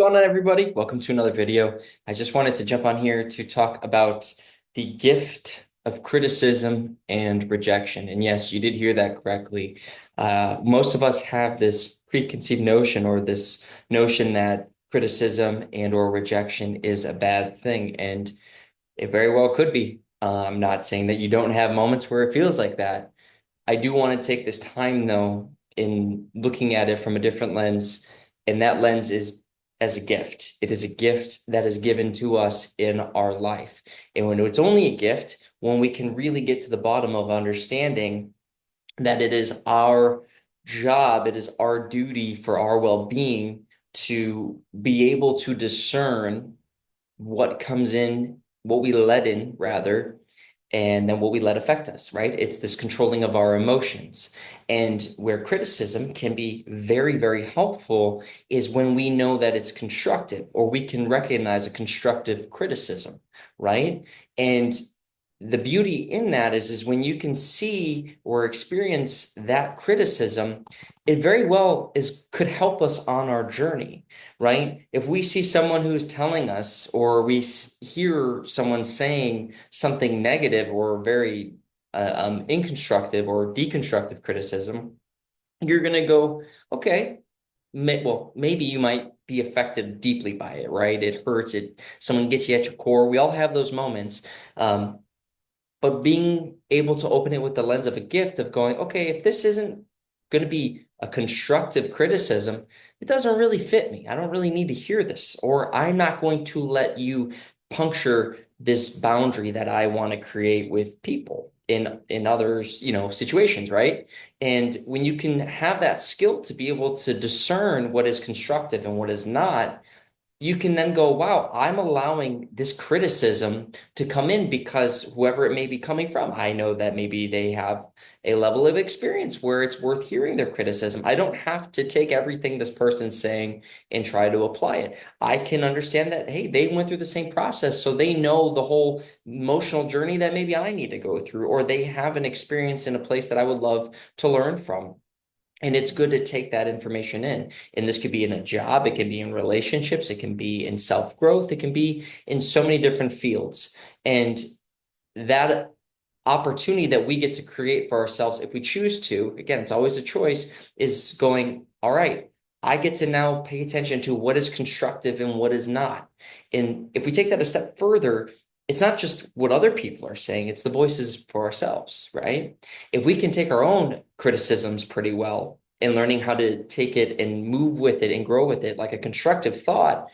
Going on, everybody? Welcome to another video. I just wanted to jump on here to talk about the gift of criticism and rejection. And yes, you did hear that correctly. Most of us have this preconceived notion or this notion that criticism and or rejection is a bad thing, and it very well could be. I'm not saying that you don't have moments where it feels like that. I do want to take this time, though, in looking at it from a different lens, and that lens is as a gift. It is a gift that is given to us in our life. And when it's only a gift, when we can really get to the bottom of understanding that it is our job, it is our duty for our well-being to be able to discern what comes in, what we let in, rather, and then what we let affect us, right? It's this controlling of our emotions. And where criticism can be very, very helpful is when we know that it's constructive or we can recognize a constructive criticism, right? And the beauty in that is when you can see or experience that criticism, it very well could help us on our journey, right? If we see someone who's telling us, or we hear someone saying something negative or very inconstructive or deconstructive criticism, you're going to go, okay, well, maybe you might be affected deeply by it, right? It hurts. Someone gets you at your core. We all have those moments. But being able to open it with the lens of a gift of going, okay, if this isn't going to be a constructive criticism, it doesn't really fit me. I don't really need to hear this, or I'm not going to let you puncture this boundary that I want to create with people in others, situations, right? And when you can have that skill to be able to discern what is constructive and what is not, you can then go, wow, I'm allowing this criticism to come in because whoever it may be coming from, I know that maybe they have a level of experience where it's worth hearing their criticism. I don't have to take everything this person's saying and try to apply it. I can understand that, hey, they went through the same process, so they know the whole emotional journey that maybe I need to go through, or they have an experience in a place that I would love to learn from. And it's good to take that information in. And this could be in a job, it can be in relationships, it can be in self-growth, it can be in so many different fields. And that opportunity that we get to create for ourselves, if we choose to, again, it's always a choice, is going, all right, I get to now pay attention to what is constructive and what is not. And if we take that a step further, it's not just what other people are saying, it's the voices for ourselves, right? If we can take our own criticisms pretty well and learning how to take it and move with it and grow with it like a constructive thought,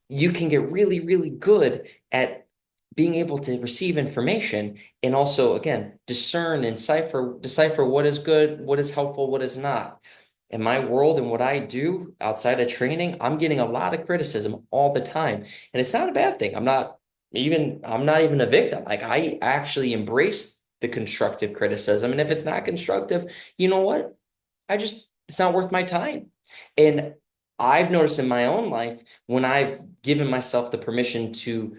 you can get really, really good at being able to receive information and also, again, discern and decipher what is good, what is helpful, what is not. In my world and what I do outside of training, I'm getting a lot of criticism all the time. And it's not a bad thing. I'm not even a victim. Like, I actually embrace the constructive criticism. And if it's not constructive, you know what? It's not worth my time. And I've noticed in my own life when I've given myself the permission to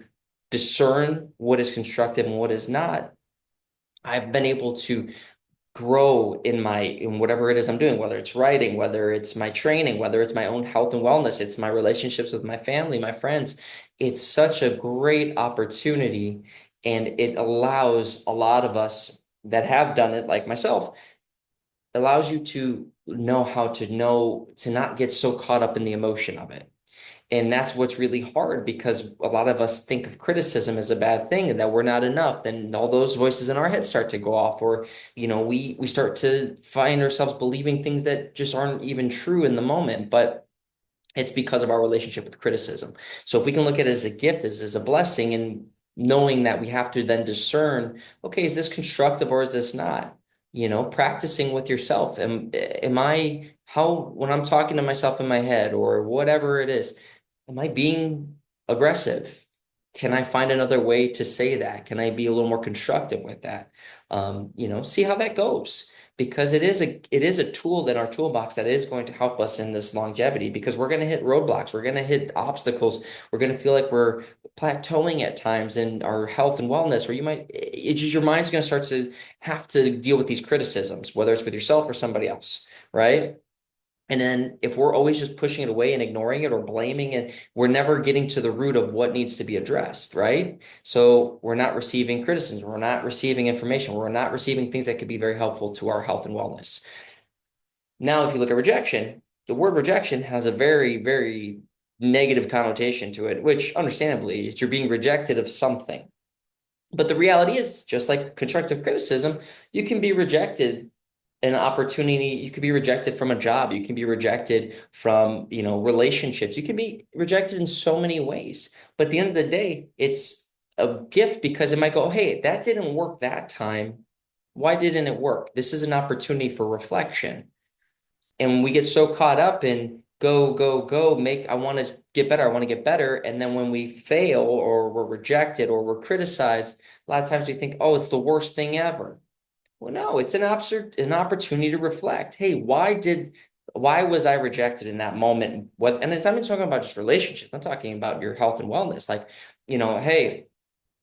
discern what is constructive and what is not, I've been able to grow in whatever it is I'm doing, whether it's writing, whether it's my training, whether it's my own health and wellness, it's my relationships with my family, my friends. It's such a great opportunity, and it allows a lot of us that have done it, like myself, allows you to know to not get so caught up in the emotion of it. And that's what's really hard, because a lot of us think of criticism as a bad thing and that we're not enough. Then all those voices in our head start to go off, or we start to find ourselves believing things that just aren't even true in the moment. But it's because of our relationship with criticism. So if we can look at it as a gift, as a blessing, and knowing that we have to then discern, okay, is this constructive or is this not? Practicing with yourself. Am I, how, when I'm talking to myself in my head or whatever it is, am I being aggressive? Can I find another way to say that? Can I be a little more constructive with that? See how that goes. Because it is a tool in our toolbox that is going to help us in this longevity, because we're going to hit roadblocks, we're going to hit obstacles, we're going to feel like we're plateauing at times in our health and wellness, or it's just your mind's going to start to have to deal with these criticisms, whether it's with yourself or somebody else, right? And then if we're always just pushing it away and ignoring it or blaming it, we're never getting to the root of what needs to be addressed, right? So we're not receiving criticism, we're not receiving information, we're not receiving things that could be very helpful to our health and wellness. Now, if you look at rejection, the word rejection has a very, very negative connotation to it, which understandably is you're being rejected of something. But the reality is, just like constructive criticism, you can be rejected an opportunity. You could be rejected from a job. You can be rejected from, relationships. You can be rejected in so many ways. But at the end of the day, it's a gift because it might go, hey, that didn't work that time. Why didn't it work? This is an opportunity for reflection. And we get so caught up in go, go, go, I want to get better. I want to get better. And then when we fail or we're rejected or we're criticized, a lot of times we think, oh, it's the worst thing ever. Well, no, it's an opportunity to reflect. Hey, why was I rejected in that moment? What, and it's not even talking about just relationships. I'm talking about your health and wellness. Like, hey,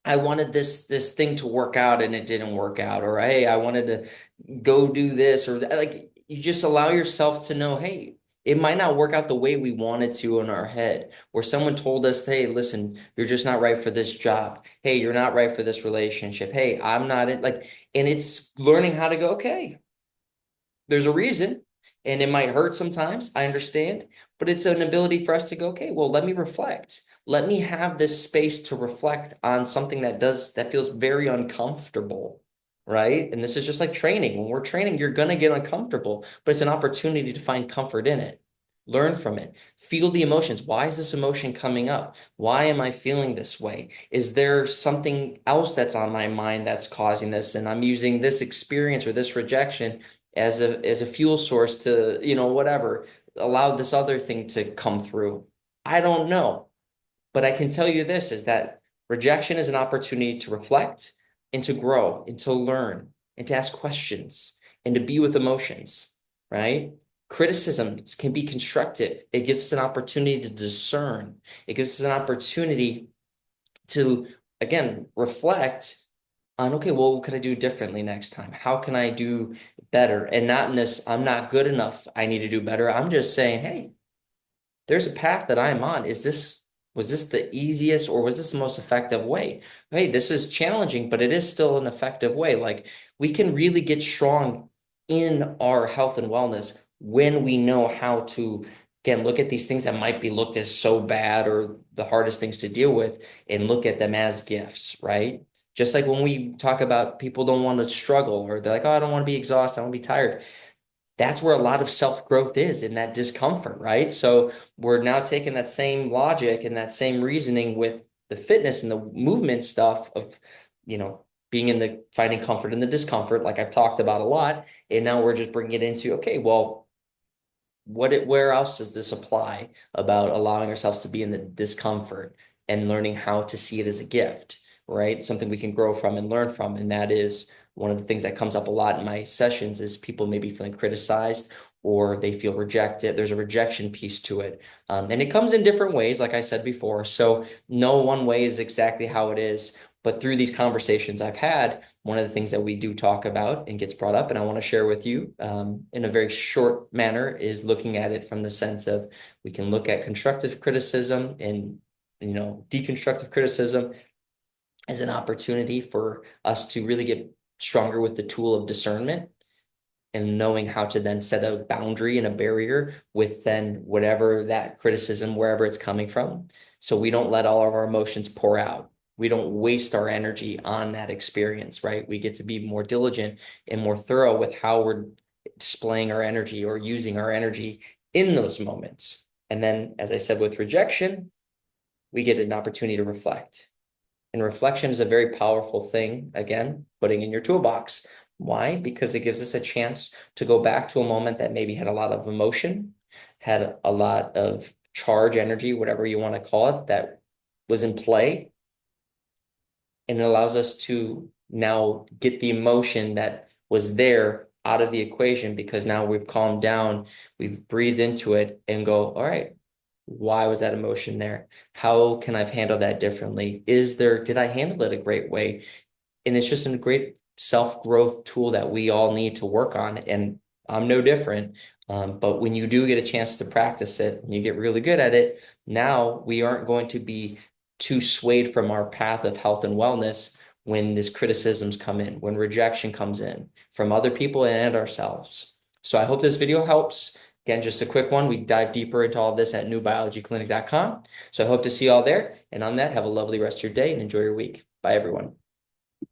I wanted this thing to work out and it didn't work out, or hey, I wanted to go do this, or like you just allow yourself to know, hey, it might not work out the way we wanted to in our head, where someone told us, hey, listen, you're just not right for this job. Hey, you're not right for this relationship. Hey, I'm not in like, and it's learning how to go, okay, there's a reason, and it might hurt sometimes. I understand, but it's an ability for us to go, okay, well, let me reflect. Let me have this space to reflect on something that feels very uncomfortable, right? And this is just like training. When we're training, you're gonna get uncomfortable, but it's an opportunity to find comfort in it. Learn from it. Feel the emotions. Why is this emotion coming up? Why am I feeling this way? Is there something else that's on my mind that's causing this? And I'm using this experience or this rejection as a fuel source to, whatever, allow this other thing to come through. I don't know. But I can tell you this is that rejection is an opportunity to reflect and to grow and to learn and to ask questions and to be with emotions, right? Criticism can be constructive. It gives us an opportunity to discern. It gives us an opportunity to, again, reflect on, okay, well, what could I do differently next time? How can I do better? And not in this, I'm not good enough. I need to do better. I'm just saying, hey, there's a path that I'm on. Was this the easiest or was this the most effective way? Hey, this is challenging, but it is still an effective way. Like we can really get strong in our health and wellness when we know how to, again, look at these things that might be looked as so bad or the hardest things to deal with and look at them as gifts, right? Just like when we talk about people don't want to struggle or they're like, oh, I don't want to be exhausted, I want to be tired. That's where a lot of self-growth is in that discomfort, right? So we're now taking that same logic and that same reasoning with the fitness and the movement stuff of, being in the finding comfort in the discomfort, like I've talked about a lot. And now we're just bringing it into, okay, well, where else does this apply about allowing ourselves to be in the discomfort and learning how to see it as a gift, right? Something we can grow from and learn from. And that is one of the things that comes up a lot in my sessions is people maybe feeling criticized or they feel rejected. There's a rejection piece to it. And it comes in different ways, like I said before. So no one way is exactly how it is. But through these conversations I've had, one of the things that we do talk about and gets brought up, and I want to share with you in a very short manner, is looking at it from the sense of we can look at constructive criticism and deconstructive criticism as an opportunity for us to really get stronger with the tool of discernment and knowing how to then set a boundary and a barrier with then whatever that criticism, wherever it's coming from. So we don't let all of our emotions pour out. We don't waste our energy on that experience, right? We get to be more diligent and more thorough with how we're displaying our energy or using our energy in those moments. And then, as I said, with rejection, we get an opportunity to reflect. And reflection is a very powerful thing, again, putting in your toolbox. Why? Because it gives us a chance to go back to a moment that maybe had a lot of emotion, had a lot of charge, energy, whatever you want to call it, that was in play. And it allows us to now get the emotion that was there out of the equation because now we've calmed down, we've breathed into it and go, all right, why was that emotion there? How can I handle that differently? Did I handle it a great way? And it's just a great self-growth tool that we all need to work on. And I'm no different. But when you do get a chance to practice it, and you get really good at it, now we aren't going to be too swayed from our path of health and wellness when these criticisms come in, when rejection comes in from other people and ourselves. So I hope this video helps. Again, just a quick one. We dive deeper into all of this at newbiologyclinic.com. So I hope to see you all there. And on that, have a lovely rest of your day and enjoy your week. Bye, everyone.